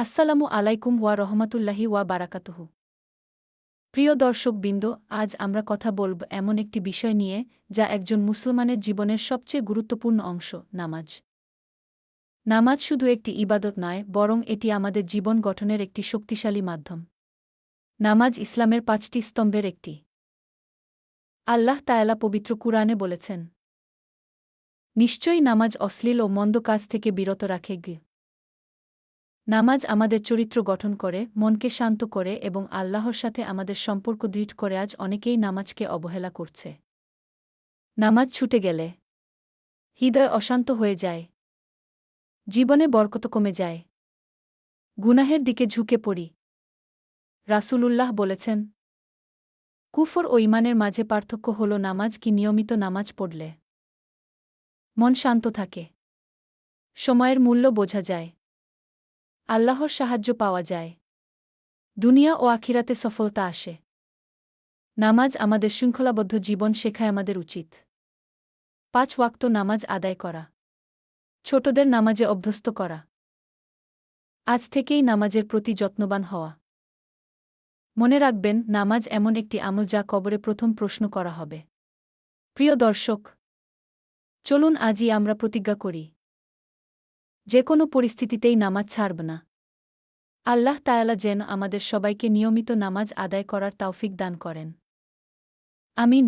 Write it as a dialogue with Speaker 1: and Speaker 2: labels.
Speaker 1: আসসালামু আলাইকুম ওয়া রহমাতুল্লাহি ওয়া বারাকাতুহু। প্রিয় দর্শকবৃন্দ, আজ আমরা কথা বলব এমন একটি বিষয় নিয়ে যা একজন মুসলমানের জীবনের সবচেয়ে গুরুত্বপূর্ণ অংশ, নামাজ। নামাজ শুধু একটি ইবাদত নয়, বরং এটি আমাদের জীবন গঠনের একটি শক্তিশালী মাধ্যম। নামাজ ইসলামের ৫টি স্তম্ভের একটি। আল্লাহ তায়ালা পবিত্র কুরআনে বলেছেন, নিশ্চয়ই নামাজ অশ্লীল ও মন্দ কাজ থেকে বিরত রাখে। নামাজ আমাদের চরিত্র গঠন করে, মনকে শান্ত করে এবং আল্লাহর সাথে আমাদের সম্পর্ক দৃঢ় করে। আজ অনেকেই নামাজকে অবহেলা করছে। নামাজ ছুটে গেলে হৃদয় অশান্ত হয়ে যায়, জীবনে বরকত কমে যায়, গুনাহের দিকে ঝুঁকে পড়ি। রাসূলুল্লাহ বলেছেন, কুফর ও ঈমানের মাঝে পার্থক্য হল নামাজ কি নিয়মিত নামাজ পড়লে মন শান্ত থাকে, সময়ের মূল্য বোঝা যায়, আল্লাহর সাহায্য পাওয়া যায়, দুনিয়া ও আখিরাতে সফলতা আসে। নামাজ আমাদের শৃঙ্খলাবদ্ধ জীবন শেখায়। আমাদের উচিত ৫ ওয়াক্ত নামাজ আদায় করা, ছোটদের নামাজে অভ্যস্ত করা, আজ থেকেই নামাজের প্রতি যত্নবান হওয়া। মনে রাখবেন, নামাজ এমন একটি আমল যা কবরে প্রথম প্রশ্ন করা হবে। প্রিয় দর্শক, চলুন আজই আমরা প্রতিজ্ঞা করি, যে কোনো পরিস্থিতিতেই নামাজ ছাড়ব না। আল্লাহ তায়ালা যেন আমাদের সবাইকে নিয়মিত নামাজ আদায় করার তাওফিক দান করেন। আমিন।